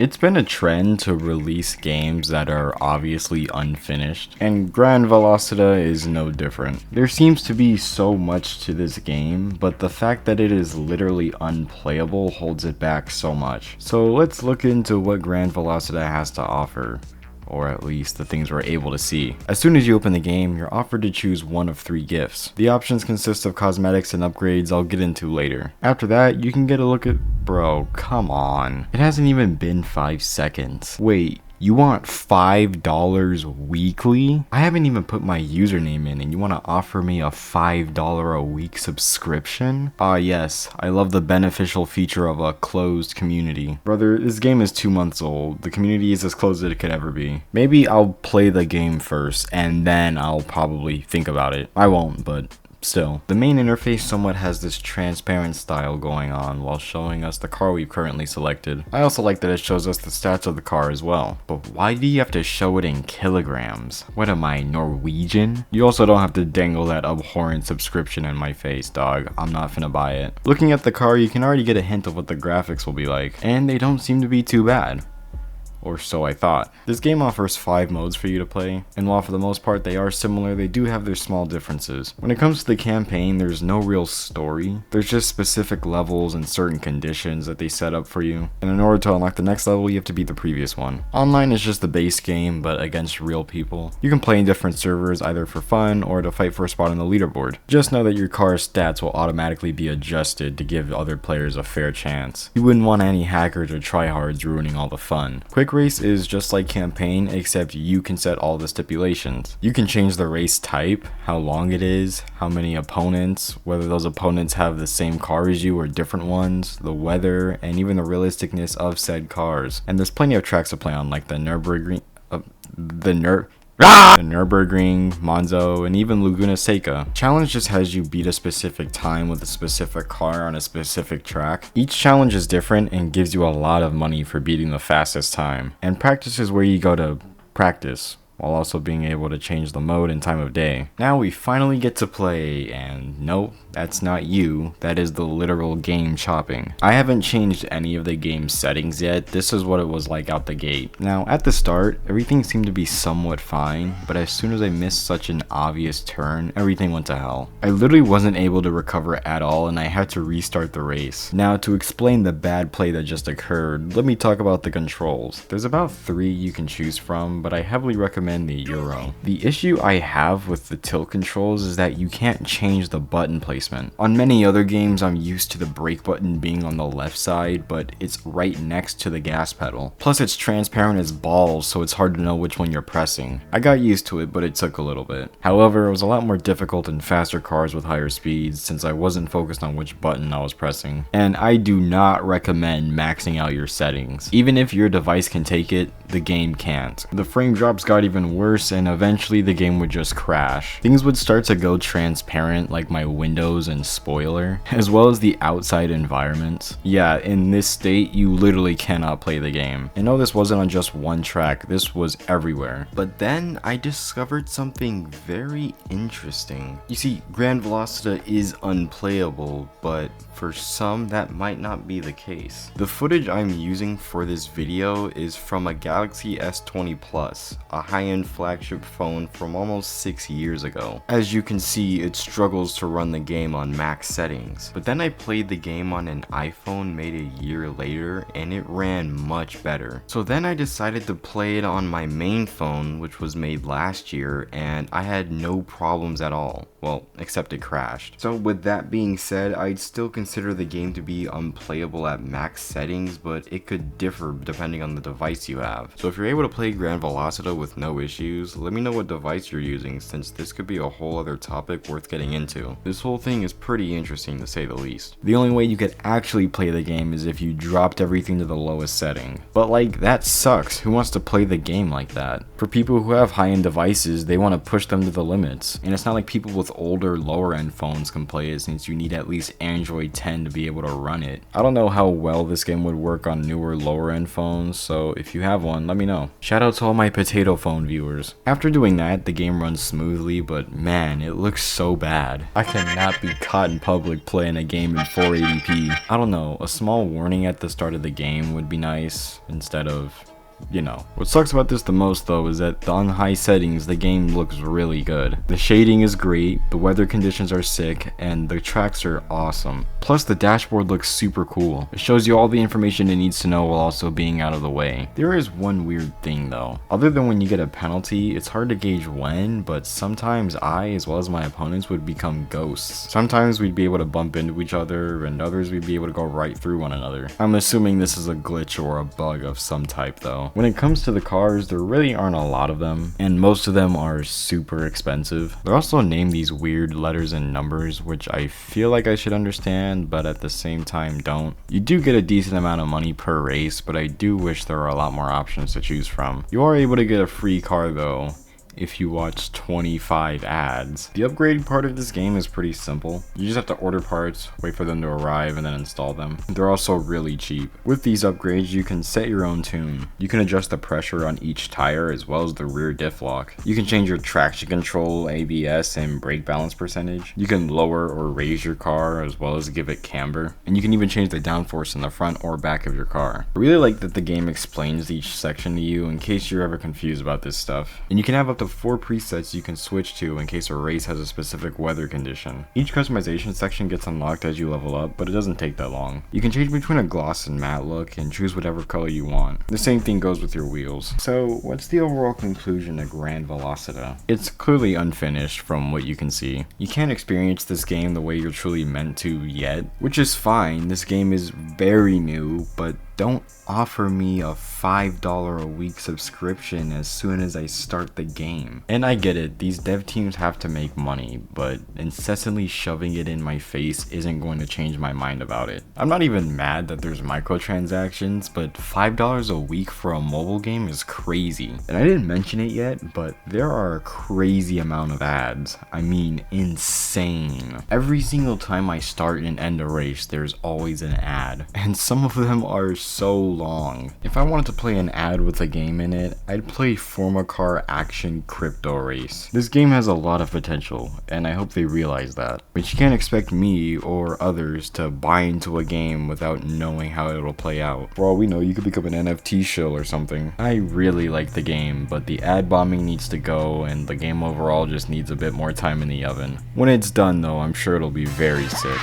It's been a trend to release games that are obviously unfinished, and Gran Velocita is no different. There seems to be so much to this game, but the fact that it is literally unplayable holds it back so much. So let's look into what Gran Velocita has to offer. Or at least the things we're able to see. As soon as you open the game, you're offered to choose one of 3 gifts. The options consist of cosmetics and upgrades I'll get into later. After that, you can get a look at... Bro, come on. It hasn't even been 5 seconds. Wait. You want $5 weekly? I haven't even put my username in and you want to offer me a $5 a week subscription? Ah yes, I love the beneficial feature of a closed community. Brother, this game is 2 months old. The community is as closed as it could ever be. Maybe I'll play the game first and then I'll probably think about it. I won't, but... still, the main interface somewhat has this transparent style going on while showing us the car we've currently selected. I also like that it shows us the stats of the car as well. But why do you have to show it in kilograms? What am I, Norwegian? You also don't have to dangle that abhorrent subscription in my face, dog. I'm not finna buy it. Looking at the car, you can already get a hint of what the graphics will be like, and they don't seem to be too bad. Or so I thought. This game offers 5 modes for you to play, and while for the most part they are similar, they do have their small differences. When it comes to the campaign, there's no real story. There's just specific levels and certain conditions that they set up for you, and in order to unlock the next level, you have to beat the previous one. Online is just the base game, but against real people. You can play in different servers either for fun or to fight for a spot on the leaderboard. Just know that your car's stats will automatically be adjusted to give other players a fair chance. You wouldn't want any hackers or tryhards ruining all the fun. Quick race is just like campaign, except you can set all the stipulations. You can change the race type, how long it is, how many opponents, whether those opponents have the same car as you or different ones, the weather, and even the realisticness of said cars. And there's plenty of tracks to play on, like the Nürburgring, Nürburgring, Monzo, and even Laguna Seca. Challenge just has you beat a specific time with a specific car on a specific track. Each challenge is different and gives you a lot of money for beating the fastest time. And practice is where you go to practice, while also being able to change the mode and time of day. Now we finally get to play, and nope, that's not you, that is the literal game chopping. I haven't changed any of the game settings yet. This is what it was like out the gate. Now at the start, everything seemed to be somewhat fine, but as soon as I missed such an obvious turn, everything went to hell. I literally wasn't able to recover at all and I had to restart the race. Now to explain the bad play that just occurred, let me talk about the controls. There's about 3 you can choose from, but I heavily recommend the Euro. The issue I have with the tilt controls is that you can't change the button placement. On many other games, I'm used to the brake button being on the left side, but it's right next to the gas pedal. Plus it's transparent as balls, so it's hard to know which one you're pressing. I got used to it, but it took a little bit. However, it was a lot more difficult in faster cars with higher speeds since I wasn't focused on which button I was pressing. And I do not recommend maxing out your settings. Even if your device can take it, the game can't. The frame drops got even worse and eventually the game would just crash. Things would start to go transparent like my windows and spoiler, as well as the outside environment. Yeah, in this state you literally cannot play the game. And no, this wasn't on just one track, this was everywhere. But then I discovered something very interesting. You see, Gran Velocita is unplayable, but for some that might not be the case. The footage I'm using for this video is from a Galaxy S20 Plus, a high-end flagship phone from almost 6 years ago. As you can see, it struggles to run the game on max settings. But then I played the game on an iPhone made a year later and it ran much better. So then I decided to play it on my main phone, which was made last year, and I had no problems at all. Well, except it crashed. So with that being said, I'd still consider the game to be unplayable at max settings, but it could differ depending on the device you have. So if you're able to play Gran Velocita with no issues, let me know what device you're using, since this could be a whole other topic worth getting into. This whole thing is pretty interesting to say the least. The only way you could actually play the game is if you dropped everything to the lowest setting. But like, that sucks. Who wants to play the game like that? For people who have high-end devices, they want to push them to the limits. And it's not like people with older, lower-end phones can play it, since you need at least Android 10 to be able to run it. I don't know how well this game would work on newer, lower-end phones, so if you have one, let me know. Shout out to all my potato phone own viewers. After doing that, the game runs smoothly, but man, it looks so bad. I cannot be caught in public playing a game in 480p. I don't know, a small warning at the start of the game would be nice instead of, you know. What sucks about this the most though is that on high settings the game looks really good. The shading is great, the weather conditions are sick, and the tracks are awesome. Plus the dashboard looks super cool. It shows you all the information it needs to know while also being out of the way. There is one weird thing though. Other than when you get a penalty, it's hard to gauge when, but sometimes I, as well as my opponents, would become ghosts. Sometimes we'd be able to bump into each other, and others we'd be able to go right through one another. I'm assuming this is a glitch or a bug of some type though. When it comes to the cars, there really aren't a lot of them, and most of them are super expensive. They're also named these weird letters and numbers, which I feel like I should understand, but at the same time don't. You do get a decent amount of money per race, but I do wish there were a lot more options to choose from. You are able to get a free car though, if you watch 25 ads. The upgrading part of this game is pretty simple. You just have to order parts, wait for them to arrive, and then install them. They're also really cheap. With these upgrades, you can set your own tune. You can adjust the pressure on each tire as well as the rear diff lock. You can change your traction control, ABS, and brake balance percentage. You can lower or raise your car as well as give it camber. And you can even change the downforce in the front or back of your car. I really like that the game explains each section to you in case you're ever confused about this stuff. And you can have up to 4 presets you can switch to in case a race has a specific weather condition. Each customization section gets unlocked as you level up, but it doesn't take that long. You can change between a gloss and matte look and choose whatever color you want. The same thing goes with your wheels. So what's the overall conclusion to Gran Velocita? It's clearly unfinished from what you can see. You can't experience this game the way you're truly meant to yet, which is fine. This game is very new, but don't offer me a $5 a week subscription as soon as I start the game. And I get it, these dev teams have to make money, but incessantly shoving it in my face isn't going to change my mind about it. I'm not even mad that there's microtransactions, but $5 a week for a mobile game is crazy. And I didn't mention it yet, but there are a crazy amount of ads. I mean, insane. Every single time I start and end a race, there's always an ad, and some of them are so long. If I wanted to play an ad with a game in it, I'd play Forma Car Action Crypto Race. This game has a lot of potential, and I hope they realize that. But you can't expect me or others to buy into a game without knowing how it'll play out. For all we know, you could become an NFT shill or something. I really like the game, but the ad bombing needs to go, and the game overall just needs a bit more time in the oven. When it's done though, I'm sure it'll be very sick.